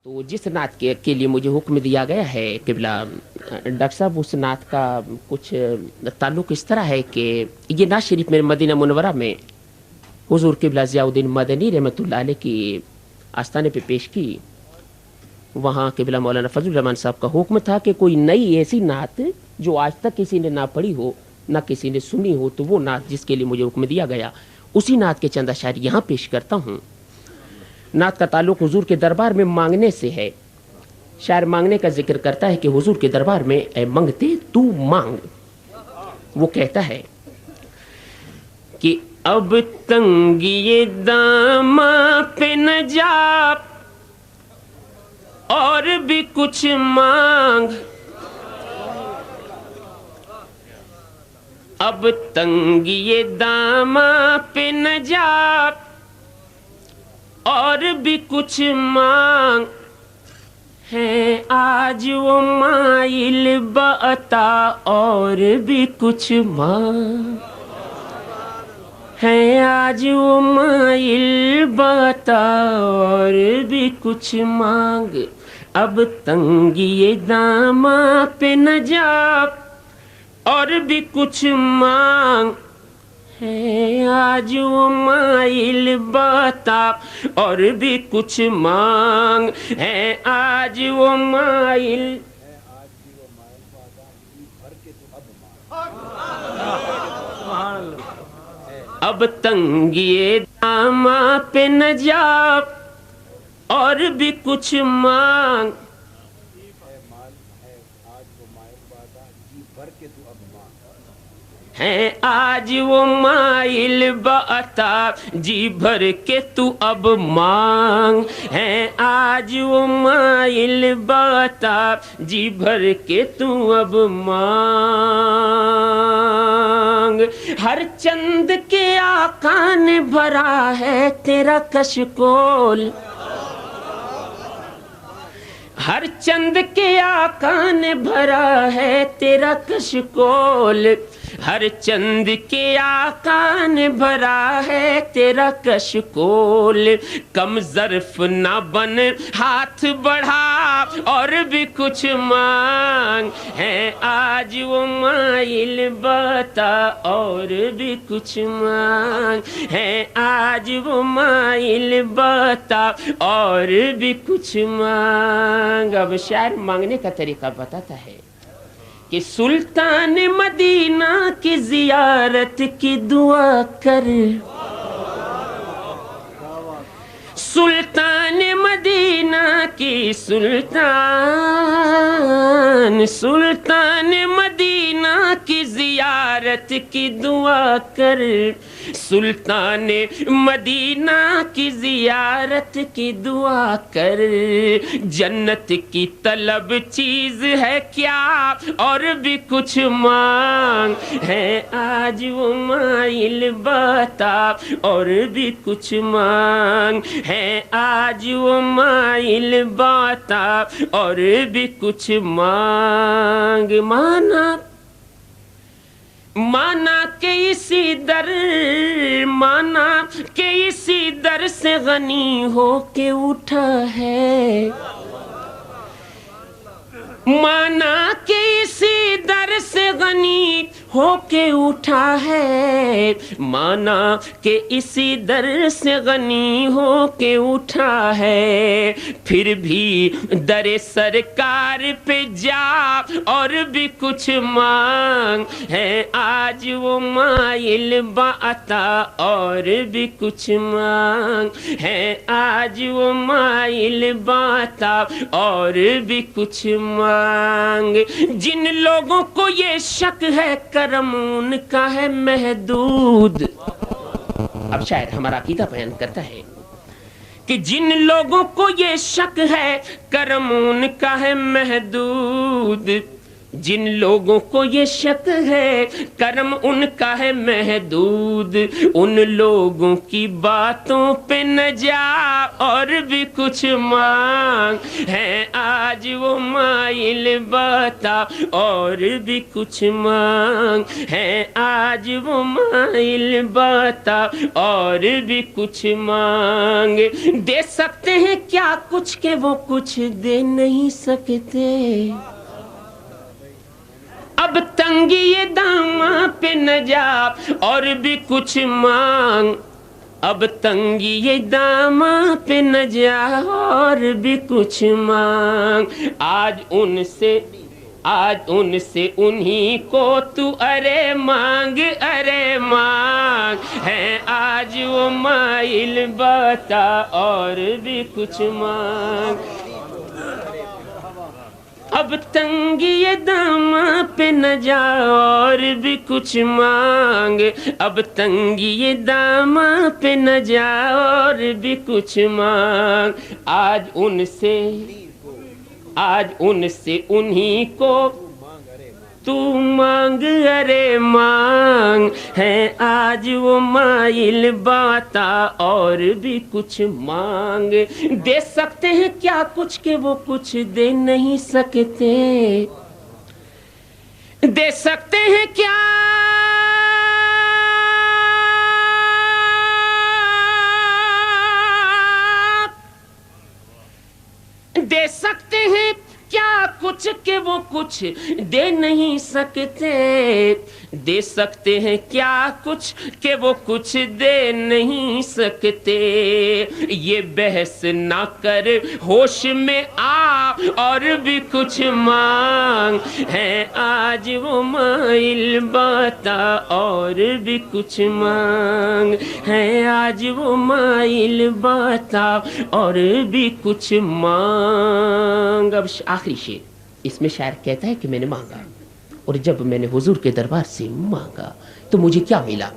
تو जिस नात के लिए मुझे हुक्म दिया गया है किबला डॉक्टर साहब, उस नात का कुछ ताल्लुक इस तरह है कि ये नात शरीफ मेरे मदीना मुनव्वरा में हुजूर किबला ज़ियाउद्दीन मदनी रहमतुल्लाह अलैह की आस्थाने पे पेश की। वहाँ किबला मौलाना फजलुर रहमान साहब का हुक्म था कि कोई नई ऐसी नात जो आज तक किसी ने ना पढ़ी हो ना किसी ने सुनी हो, तो वो नात जिसके लिए मुझे हुक्म दिया गया उसी नात के चंद अशार यहाँ पेश करता हूँ। नात का ताल्लुक हुजूर के दरबार में मांगने से है। शायर मांगने का जिक्र करता है कि हुजूर के दरबार में ऐ मंगते तू मांग। वो कहता है कि अब तंगी दामा पे न जा और भी कुछ मांग, अब तंगी दामा पे न जा और भी कुछ मांग, है आज वो माइल बता और भी कुछ मांग, है आज वो माइल बता और भी कुछ मांग, अब तंगी दामा पे न जा और भी कुछ मांग, है आज वो माइल बता और भी कुछ मांग, है आज वो माइल अब तंगी दामा पे न जा और भी कुछ मांग, है आज वो माइल बता जी भर के तू अब मांग, है आज वो माइल बता जी भर के तू अब मांग, हर चंद के आका ने भरा है तेरा कशकोल, हर चंद के आका ने भरा है तेरा कशकोल, हर चंद के आका ने भरा है तेरा कशकोल, कम ज़र्फ ना बन हाथ बढ़ा और भी कुछ मांग, है आज वो माइल बता और भी कुछ मांग, है आज वो माइल बता और भी कुछ मांग। अब शायर मांगने का तरीका बताता है कि सुल्तान मदीना की जियारत की दुआ कर, सुल्तान मदीना की सुल्तान मदीना की जियारत की दुआ कर, सुल्तान मदीना की जियारत की दुआ कर, जन्नत की तलब चीज है क्या और भी कुछ मांग, है आज वो माइल बता और भी कुछ मांग, है आज वो माइल बता और भी कुछ मांग। माना के इसी दर से गनी हो के उठा है, माना के इसी दर से गनी हो के उठा है, माना के इसी दर से गनी हो के उठा है, फिर भी दर सरकार पे जा और भी कुछ मांग, है आज वो माइल बता और भी कुछ मांग, है आज वो माइल बता और भी कुछ मांग। जिन लोगों को ये शक है करम उनका है महदूद, अब शायर हमारा अकीदा बयान करता है कि जिन लोगों को ये शक है करम उनका है महदूद, जिन लोगों को ये शक है कर्म उनका है महदूद, उन लोगों की बातों पे न जा और भी कुछ मांग, है आज आज वो माइल बता और भी कुछ मांग है, आज वो माइल बता और भी कुछ मांग। दे सकते हैं क्या कुछ के वो कुछ दे नहीं सकते, अब तंगी ये दामा पे न जा और भी कुछ मांग, अब तंगी ये दामा पे न जा और भी कुछ मांग। आज उनसे उन्हीं को तू अरे मांग है, आज वो माइल बता और भी कुछ मांग। अब तंगी ये दामा पे न जा और भी कुछ मांग, अब तंगी ये दामा पे न जा और भी कुछ मांग। आज उनसे उन्हीं को तू मांग अरे मांग है, आज वो माइल बता और भी कुछ मांग। दे सकते हैं क्या कुछ के वो कुछ दे नहीं सकते, दे सकते हैं क्या दे सकते हैं क्या कुछ के वो कुछ दे नहीं सकते, दे सकते हैं क्या कुछ के वो कुछ दे नहीं सकते। ये बहस ना कर होश में आ और भी कुछ मांग है, आज वो माइल बता और भी कुछ मांग है, आज वो माइल बता और भी कुछ मांग। अब आखिरी शेर, इसमें शायर कहता है कि मैंने मांगा और जब मैंने हुजूर के दरबार से मांगा तो मुझे क्या मिला।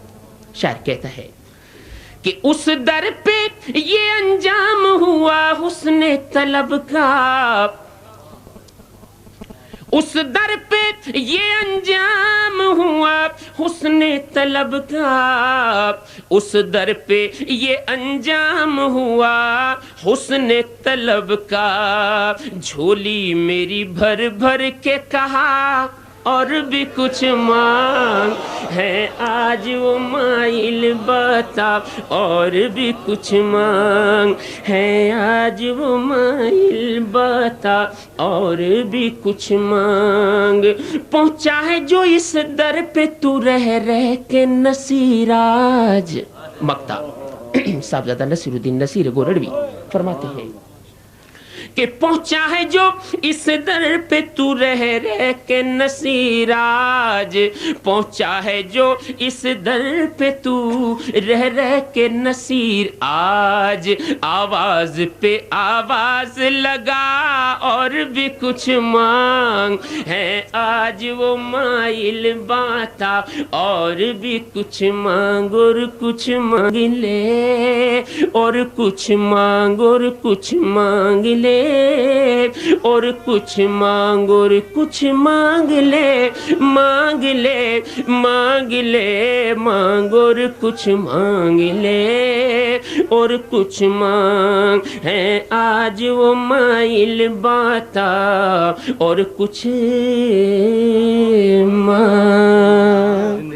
शायर कहता है कि उस दर पे ये अंजाम हुआ हुस्ने तलब का, उस दर पे ये अंजाम हुआ हुस्ने तलब का, उस दर पे ये अंजाम हुआ हुस्ने तलब का। झोली मेरी भर भर के कहा और भी कुछ मांग है, आज वो माइल बता और भी कुछ मांग है, आज वो माइल बता और भी कुछ मांग। पहुंचा है जो इस दर पे तू रह रह के नसीराज। मक्ता साहबजादा नसीरुद्दीन नसीर गोरड़वी फरमाते हैं कि पहुंचा है जो इस दर पे तू रह रह के नसीराज, पहुंचा है जो इस दर पे तू रह रह के नसीर। आज आवाज पे आवाज लगा और भी कुछ मांग है, आज वो माइल बाता और भी कुछ मांग और कुछ मांग ले और कुछ मांग और कुछ मांग ले और कुछ मांग और कुछ मांग ले, मांग ले मांग ले मांग और कुछ मांग ले और कुछ मांग है, आज वो माइल बाता और कुछ मांग।